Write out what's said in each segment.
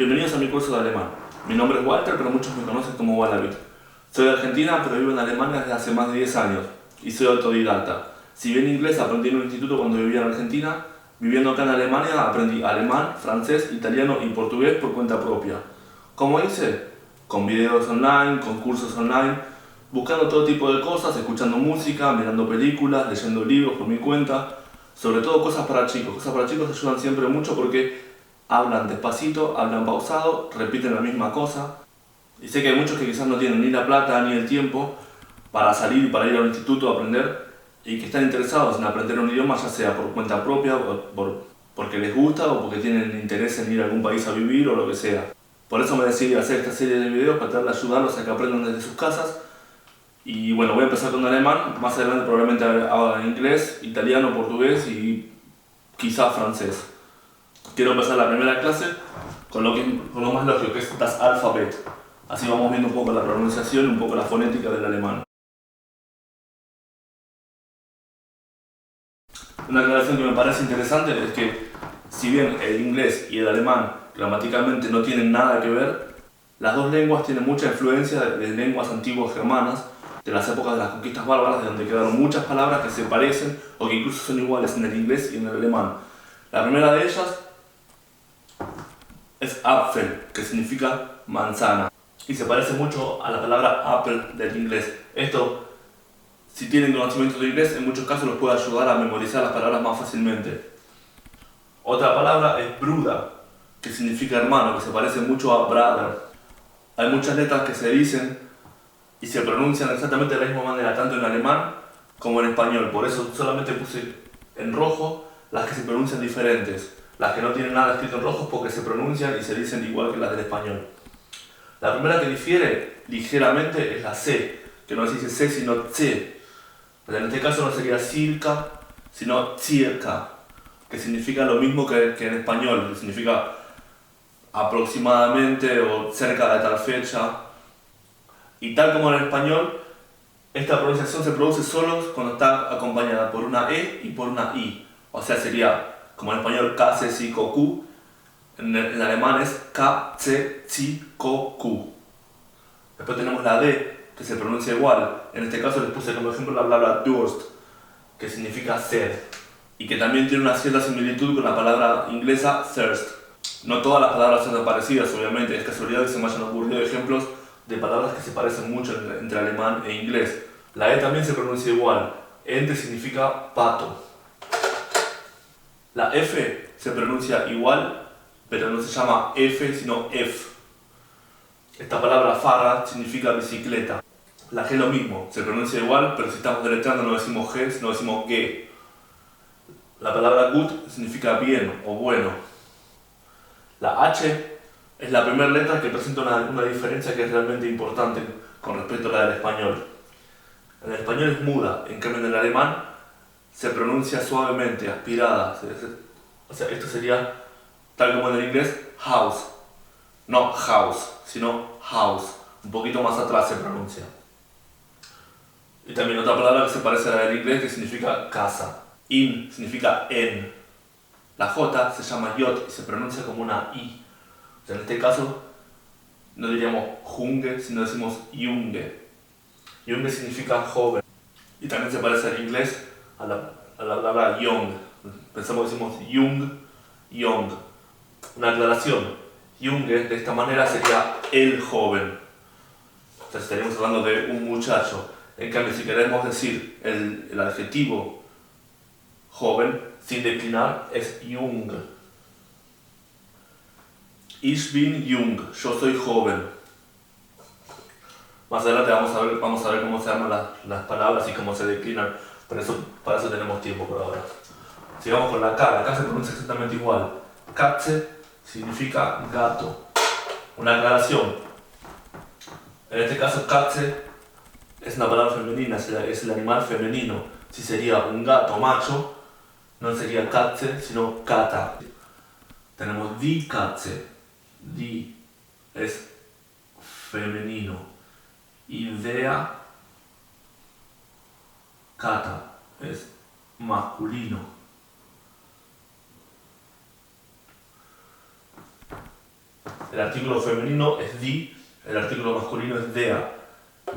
Bienvenidos a mi curso de alemán. Mi nombre es Walter, pero muchos me conocen como Wallabitt. Soy de Argentina, pero vivo en Alemania desde hace más de 10 años y soy autodidacta. Si bien inglés aprendí en un instituto cuando vivía en Argentina, viviendo acá en Alemania aprendí alemán, francés, italiano y portugués por cuenta propia. ¿Cómo hice? Con videos online, con cursos online, buscando todo tipo de cosas, escuchando música, mirando películas, leyendo libros por mi cuenta. Sobre todo cosas para chicos. Cosas para chicos ayudan siempre mucho porque hablan despacito, hablan pausado, repiten la misma cosa. Y sé que hay muchos que quizás no tienen ni la plata ni el tiempo para salir y para ir a un instituto a aprender y que están interesados en aprender un idioma, ya sea por cuenta propia, porque les gusta o porque tienen interés en ir a algún país a vivir o lo que sea. Por eso me decidí a hacer esta serie de videos para tratar de ayudarlos a que aprendan desde sus casas. Y bueno, voy a empezar con alemán, más adelante probablemente haga inglés, italiano, portugués y quizás francés. Quiero empezar la primera clase con lo más lógico, que es das Alphabet. Así vamos viendo un poco la pronunciación y un poco la fonética del alemán. Una aclaración que me parece interesante es que, si bien el inglés y el alemán gramaticalmente no tienen nada que ver, las dos lenguas tienen mucha influencia de lenguas antiguas germanas, de las épocas de las conquistas bárbaras, de donde quedaron muchas palabras que se parecen o que incluso son iguales en el inglés y en el alemán. La primera de ellas es Apfel, que significa manzana, y se parece mucho a la palabra apple del inglés. Esto, si tienen conocimiento de inglés, en muchos casos los puede ayudar a memorizar las palabras más fácilmente. Otra palabra es Bruder, que significa hermano, que se parece mucho a brother. Hay muchas letras que se dicen y se pronuncian exactamente de la misma manera, tanto en alemán como en español. Por eso solamente puse en rojo las que se pronuncian diferentes. Las que no tienen nada escrito en rojo es porque se pronuncian y se dicen igual que las del español. La primera que difiere ligeramente es la C, que no se dice C sino C. Pero en este caso no sería circa, sino circa, que significa lo mismo que en español, que significa aproximadamente o cerca de tal fecha. Y tal como en el español, esta pronunciación se produce solo cuando está acompañada por una E y por una I. O sea, sería como en español K, C, C, K, Q. En alemán es K, C, C, K, Q. Después tenemos la D, que se pronuncia igual. En este caso les puse como ejemplo la palabra Durst, que significa sed, y que también tiene una cierta similitud con la palabra inglesa thirst. No todas las palabras son parecidas, obviamente, es casualidad que se me hayan ocurrido ejemplos de palabras que se parecen mucho entre alemán e inglés. La E también se pronuncia igual, ente significa pato. La F se pronuncia igual, pero no se llama F, sino F. Esta palabra Fahrrad significa bicicleta. La G lo mismo, se pronuncia igual, pero si estamos deletreando no decimos G, sino decimos G. La palabra gut significa bien o bueno. La H es la primera letra que presenta una diferencia que es realmente importante con respecto a la del español. En el español es muda, en cambio en el alemán se pronuncia suavemente, aspirada. O sea, esto sería, tal como en el inglés, house. No house, sino house. Un poquito más atrás se pronuncia. Y también otra palabra que se parece a la del inglés que significa casa. In significa en. La J se llama J y se pronuncia como una I. O sea, en este caso no diríamos Junge, sino decimos Junge. Junge significa joven. Y también se parece al inglés a la palabra young. Pensamos que decimos young. Una aclaración. Junge de esta manera sería el joven. O sea, estaríamos hablando de un muchacho. En cambio, si queremos decir el adjetivo joven, sin declinar, es jung. Ich bin jung, yo soy joven. Más adelante vamos a ver cómo se llaman las palabras y cómo se declinan. Para eso tenemos tiempo por ahora. Sigamos con la K. La K se pronuncia exactamente igual. Katze significa gato. Una aclaración. En este caso, Katze es una palabra femenina, es el animal femenino. Si sería un gato macho, no sería Katze, sino Kata. Tenemos die Katze. Die es femenino. Y der Kata es masculino. el artículo femenino es die, el artículo masculino es der.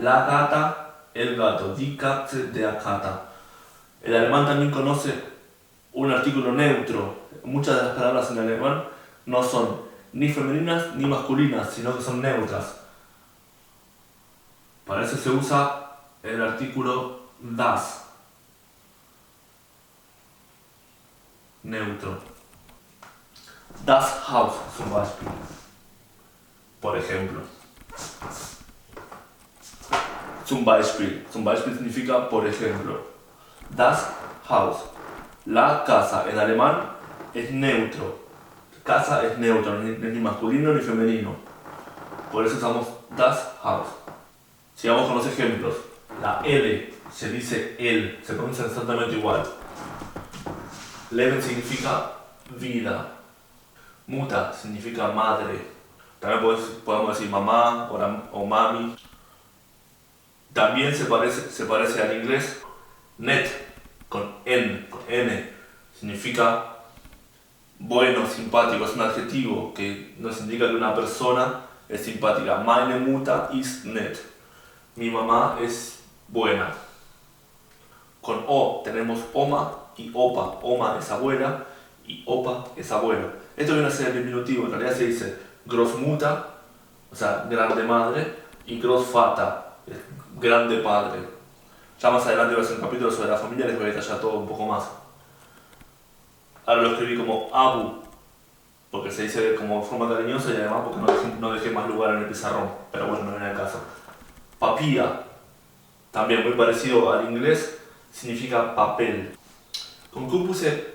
La gata, el gato. Die Katze, der Kater. El alemán también conoce un artículo neutro. Muchas de las palabras en alemán no son ni femeninas ni masculinas, sino que son neutras. Para eso se usa el artículo das, neutro. Das Haus, zum Beispiel. Por ejemplo. Zum Beispiel. Zum Beispiel significa por ejemplo. Das Haus. La casa en alemán es neutro. Casa es neutro, no es ni masculino ni femenino. Por eso usamos das Haus. Sigamos con los ejemplos. La L se dice el, se pronuncia exactamente igual. Leben significa vida. Mutter significa madre. También podemos decir mamá o mami. También se parece al inglés. Net, con N, significa bueno, simpático. Es un adjetivo que nos indica que una persona es simpática. Meine Mutter ist nett. Mi mamá es buena. Con O tenemos oma y opa. Oma es abuela y opa es abuelo. Esto viene a ser el diminutivo. En realidad se dice Großmutter, o sea, grande madre, y Großvater, grande padre. Ya más adelante voy a hacer un capítulo sobre la familia, les voy a detallar todo un poco más. Ahora lo escribí como Abu, porque se dice como forma cariñosa y además porque no dejé más lugar en el pizarrón, pero bueno, no viene al caso. Papía, también muy parecido al inglés, significa papel. Con Q puse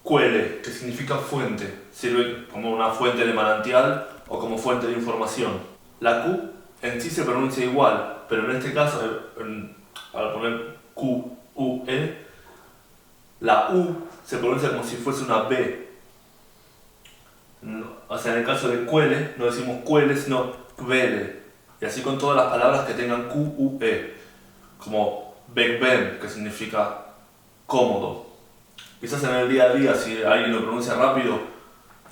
Quelle, que significa fuente, sirve como una fuente de manantial o como fuente de información. La Q en sí se pronuncia igual, pero en este caso, al poner Q, U, E, la U se pronuncia como si fuese una B. O sea, en el caso de Quelle, no decimos Quelle, sino Quelle. Y así con todas las palabras que tengan Q, U, E. Como bequem, que significa cómodo. Quizás en el día a día, si alguien lo pronuncia rápido,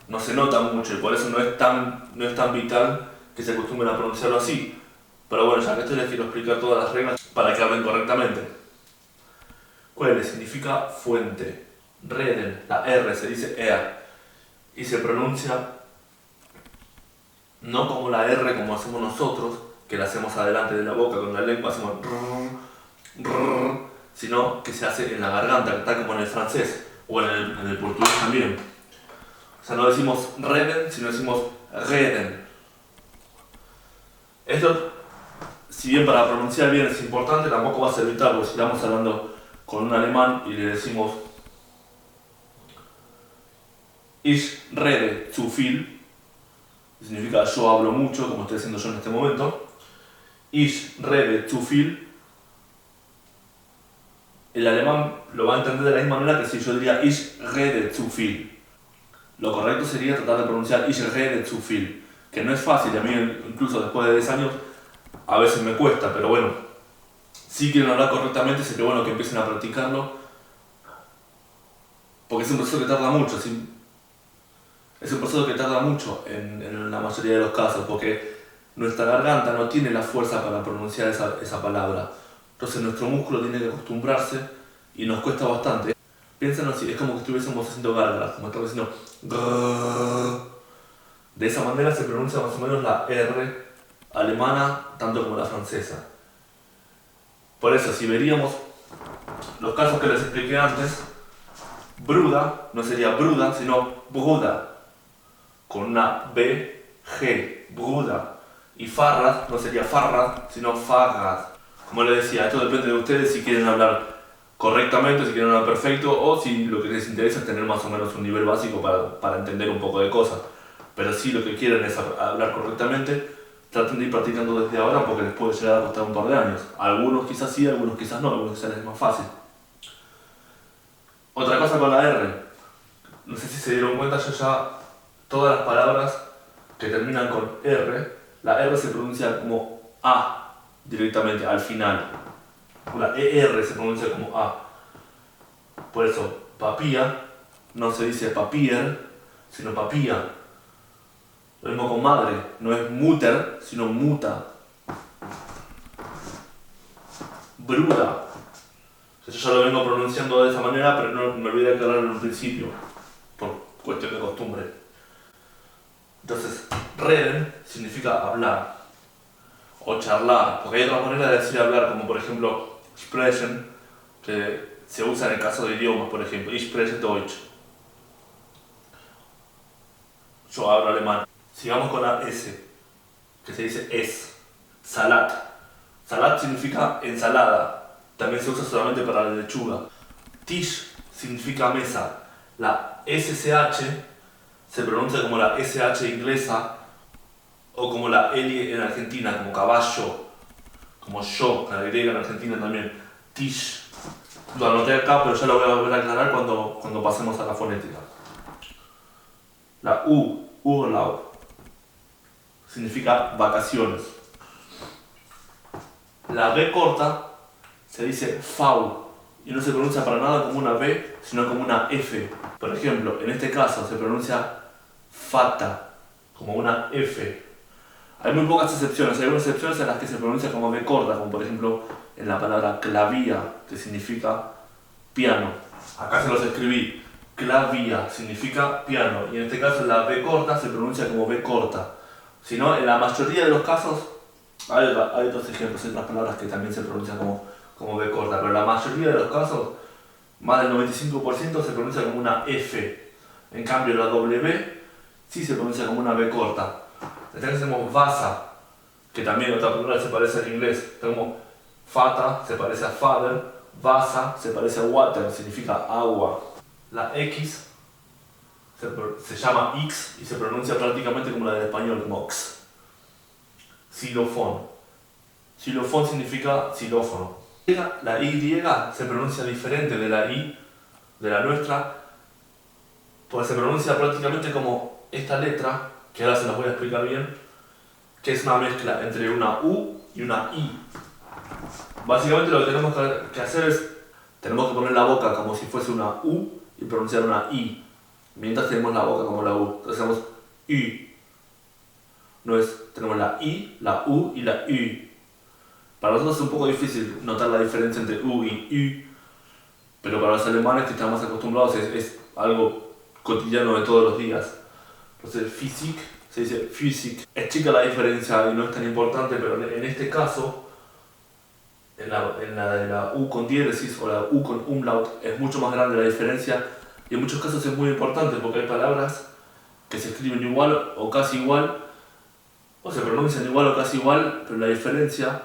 no se nota mucho y por eso no es tan vital que se acostumbren a pronunciarlo así. Pero bueno, ya que esto les quiero explicar todas las reglas para que hablen correctamente. Quelle significa fuente. Reden, la R se dice y se pronuncia no como la R como hacemos nosotros, que la hacemos adelante de la boca con la lengua, hacemos sino que se hace en la garganta, tal como en el francés o en el portugués también. O sea, no decimos reden, sino decimos reden. Esto, si bien para pronunciar bien es importante, tampoco va a ser vital, porque si estamos hablando con un alemán y le decimos Ich rede zu viel, significa yo hablo mucho, como estoy haciendo yo en este momento. Ich rede zu viel, el alemán lo va a entender de la misma manera que si yo diría Ich rede zu viel. Lo correcto sería tratar de pronunciar Ich rede zu viel, que no es fácil, a mí incluso después de 10 años a veces me cuesta, pero bueno, si quieren hablar correctamente sería bueno que empiecen a practicarlo, porque es un proceso que tarda mucho, es un proceso que tarda mucho en la mayoría de los casos, porque nuestra garganta no tiene la fuerza para pronunciar esa palabra. Entonces nuestro músculo tiene que acostumbrarse y nos cuesta bastante. Piensen así, es como que estuviésemos haciendo gárgaras, como estamos haciendo grrr. De esa manera se pronuncia más o menos la R alemana, tanto como la francesa. Por eso, si veríamos los casos que les expliqué antes, Bruda no sería Bruda, sino Bruda, con una B, G, Bruda. Y Fahrrad no sería Fahrrad, sino Fahrrad. Como les decía, esto depende de ustedes si quieren hablar correctamente, si quieren hablar perfecto, o si lo que les interesa es tener más o menos un nivel básico para entender un poco de cosas. Pero si lo que quieren es hablar correctamente, traten de ir practicando desde ahora porque les puede llegar a costar un par de años. Algunos quizás sí, algunos quizás no, algunos quizás les es más fácil. Otra cosa con la R, no sé si se dieron cuenta, yo ya todas las palabras que terminan con R, la R se pronuncia como A directamente al final. La ER se pronuncia como A. Por eso, papía no se dice papier, sino papía. Lo mismo con madre, no es mutter, sino muta. Bruda. Yo ya lo vengo pronunciando de esa manera, pero no me olvidé de aclararlo en un principio, por cuestión de costumbre. Entonces, reden significa hablar o charlar, porque hay otras maneras de decir hablar, como por ejemplo sprechen, que se usa en el caso de idiomas, por ejemplo, ich spreche Deutsch. Yo hablo alemán. Sigamos con la S, que se dice es. Salat. Salat significa ensalada. También se usa solamente para la lechuga. Tisch significa mesa. La SSH se pronuncia como la SH inglesa o como la L en Argentina, como caballo, como yo, la griega en Argentina también. Tisch. Lo anoté acá, pero ya lo voy a volver a aclarar cuando pasemos a la fonética. La U, Urlaub, significa vacaciones. La B corta se dice V y no se pronuncia para nada como una B, sino como una F. Por ejemplo, en este caso se pronuncia fata, como una F. Hay muy pocas excepciones, hay algunas excepciones en las que se pronuncia como B corta, como por ejemplo en la palabra clavía, que significa piano. Acá se los escribí, clavía significa piano, y en este caso la B corta se pronuncia como B corta. Si no, en la mayoría de los casos, hay otros ejemplos, hay otras palabras que también se pronuncian como B corta, pero en la mayoría de los casos, más del 95% se pronuncia como una F. En cambio la W sí se pronuncia como una B corta. Entonces tenemos vasa, que también otra palabra se parece al inglés. Tenemos fata, se parece a father, vasa, se parece a water, significa agua. La X se llama X y se pronuncia prácticamente como la del español, como X. Xilofón. Xilofón significa xilófono. La Y se pronuncia diferente de la I, de la nuestra, porque se pronuncia prácticamente como esta letra, que ahora se las voy a explicar bien, que es una mezcla entre una U y una I. Básicamente lo que tenemos que hacer es, tenemos que poner la boca como si fuese una U y pronunciar una I, mientras tenemos la boca como la U. Entonces hacemos U. No es, tenemos la I, la U y la U. Para nosotros es un poco difícil notar la diferencia entre U y U, pero para los alemanes que están más acostumbrados es algo cotidiano de todos los días. Entonces Physik se dice Physik. Es chica la diferencia y no es tan importante, pero en este caso, en la de la U con diéresis o la U con umlaut, es mucho más grande la diferencia y en muchos casos es muy importante porque hay palabras que se escriben igual o casi igual, o se pronuncian igual o casi igual, pero la diferencia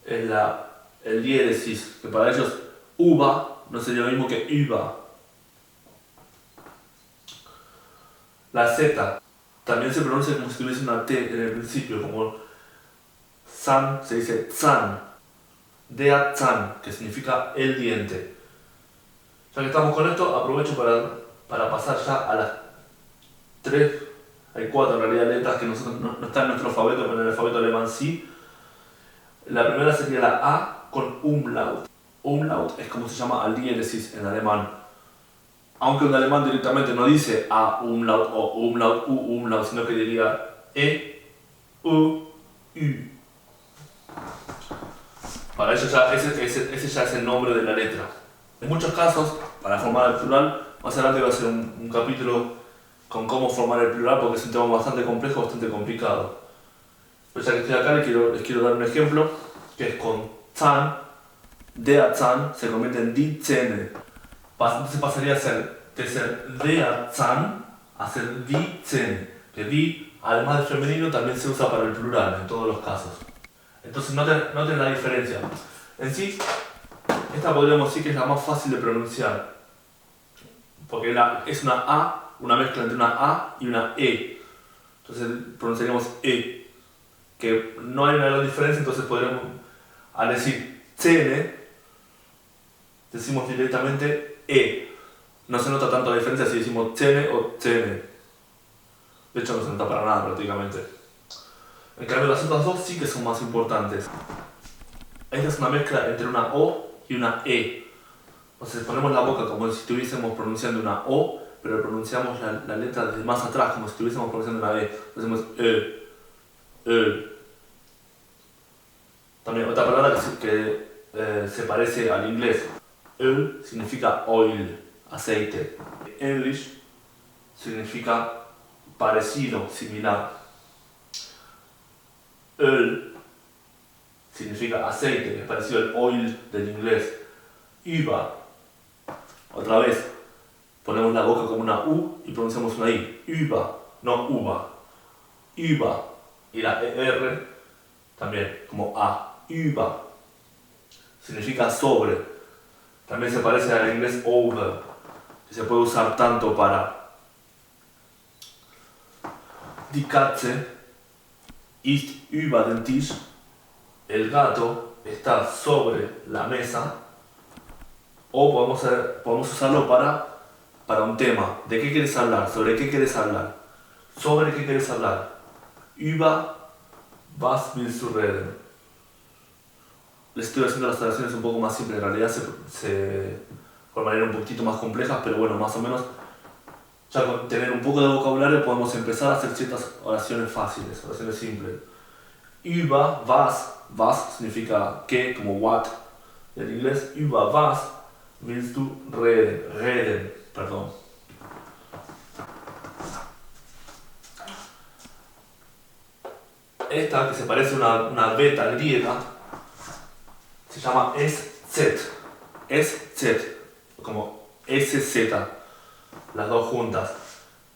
es el diéresis, que para ellos uva no sería lo mismo que uva. La Z también se pronuncia como si tuviese una T en el principio, como Zahn se dice Zahn, der Zahn, que significa el diente. Ya que estamos con esto, aprovecho para pasar ya a las 3, hay 4 en realidad letras que no están en nuestro alfabeto, pero en el alfabeto alemán sí. La primera sería la A con umlaut. Umlaut es como se llama al diéresis en alemán. Aunque en alemán directamente no dice A umlaut o umlaut U umlaut, sino que diría E, U, U. Para ello ya ese ya es el nombre de la letra. En muchos casos, para formar el plural, más adelante voy a hacer un capítulo con cómo formar el plural porque es un tema bastante complejo, bastante complicado. Pues ya que estoy acá les quiero dar un ejemplo, que es con Zahn, der Zahn se convierte en die Zähne. Entonces pasaría de ser der Zahn a ser die Zähne. Que die, además de femenino, también se usa para el plural en todos los casos. Entonces noten la diferencia. En sí, esta podríamos decir que es la más fácil de pronunciar, porque es una A, una mezcla entre una A y una E. Entonces pronunciaríamos E. Que no hay una gran diferencia, entonces podríamos, al decir Zähne, decimos directamente E. No se nota tanto la diferencia si decimos Zähne o Zähne. De hecho no se nota para nada prácticamente. En cambio las otras dos sí que son más importantes. Esta es una mezcla entre una O y una E. Entonces ponemos la boca como si estuviésemos pronunciando una O pero pronunciamos la letra desde más atrás, como si estuviésemos pronunciando la E. Hacemos También otra palabra que se parece al inglés. Significa oil, aceite. English significa parecido, similar. Öl significa aceite, que es parecido al oil del inglés. Über. Otra vez, ponemos la boca como una U y pronunciamos una I. Über, no uva. Über. Y la ER también, como A. Über. Significa sobre. También se parece al inglés over, que se puede usar tanto para Die Katze ist über den Tisch. El gato está sobre la mesa. O podemos usarlo para un tema. ¿De qué quieres hablar? ¿Sobre qué quieres hablar? ¿Sobre qué quieres hablar? Über was willst du reden? Les estoy haciendo las oraciones un poco más simples. En realidad por manera un poquito más complejas, pero bueno, más o menos ya con tener un poco de vocabulario podemos empezar a hacer ciertas oraciones fáciles, oraciones simples. Über was significa qué, como what en inglés. Über was willst du reden, perdón. Esta, que se parece a una beta griega, se llama SZ, como SZ, las dos juntas.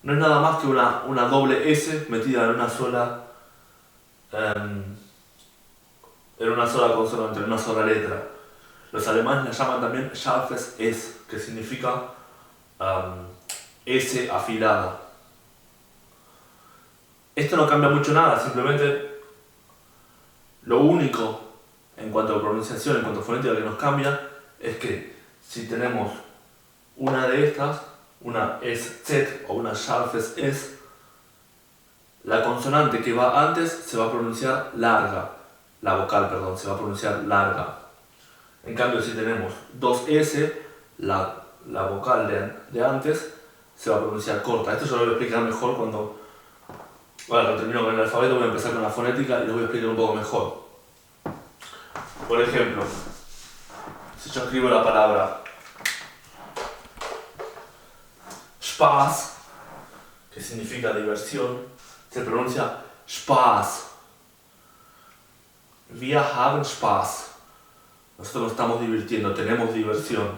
No es nada más que una doble S metida en una sola consonante, en una sola letra. Los alemanes la llaman también scharfes S, que significa S afilada. Esto no cambia mucho nada, simplemente lo único en cuanto a pronunciación, en cuanto a fonética que nos cambia, es que si tenemos una de estas, una SZ o una scharfes S, la consonante que va antes se va a pronunciar larga, la vocal, perdón, se va a pronunciar larga. En cambio, si tenemos dos S, la vocal de antes se va a pronunciar corta. Esto yo lo voy a explicar mejor cuando termino con el alfabeto. Voy a empezar con la fonética y lo voy a explicar un poco mejor. Por ejemplo, si yo escribo la palabra Spaß, que significa diversión, se pronuncia Spaß. Wir haben Spaß. Nosotros nos estamos divirtiendo, tenemos diversión.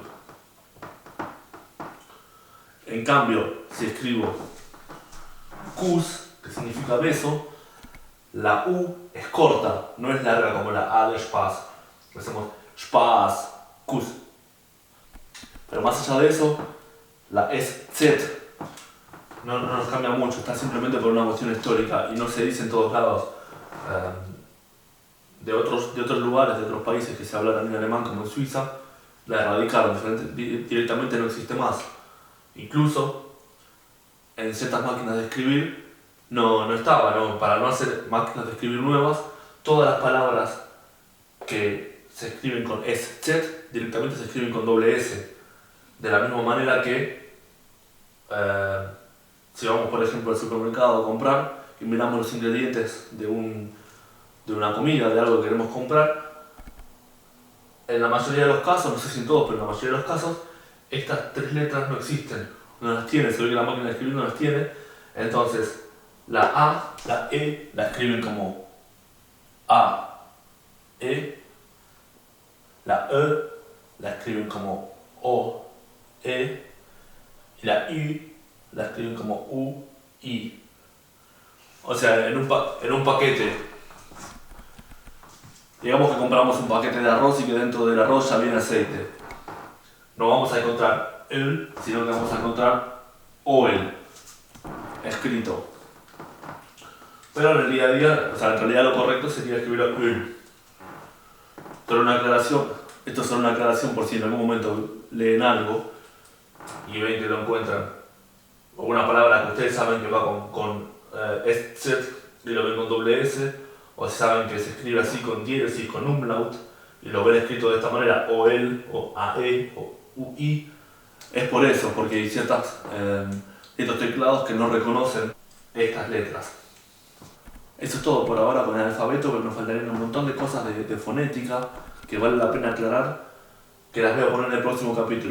En cambio, si escribo Kuss, que significa beso, la U es corta, no es larga como la A de Spaß. Hacemos Spaß, Kuss. Pero más allá de eso, la SZ no nos cambia mucho, está simplemente por una cuestión histórica y no se dice en todos lados. De otros lugares, de otros países que se habla también alemán, como en Suiza, la erradicaron, directamente no existe más. Incluso en ciertas máquinas de escribir no estaba, para no hacer máquinas de escribir nuevas, todas las palabras que se escriben con SZ directamente se escriben con doble S. De la misma manera que si vamos por ejemplo al supermercado a comprar y miramos los ingredientes de una comida, de algo que queremos comprar, en la mayoría de los casos, no sé si en todos, pero en la mayoría de los casos, estas tres letras no existen, no las tiene, se ve que la máquina de escribir no las tiene. Entonces la A, la E la escriben como A, E, la E la escriben como O, E, y la I la escriben como U, I. O sea, en un paquete, digamos que compramos un paquete de arroz y que dentro del arroz ya viene aceite. No vamos a encontrar el, sino que vamos a encontrar OEL escrito. Pero en el día a día, en realidad lo correcto sería escribir el. Esto es solo una aclaración por si en algún momento leen algo y ven que lo encuentran, o una palabra que ustedes saben que va con SZ y lo ven con doble S, o si saben que se escribe así con diéresis, con umlaut, y lo ven escrito de esta manera, OL, o AE, o UI, Es por eso, porque hay ciertos teclados que no reconocen estas letras. Eso es todo por ahora con el alfabeto, pero nos faltarían un montón de cosas de fonética que vale la pena aclarar, que las voy a poner en el próximo capítulo.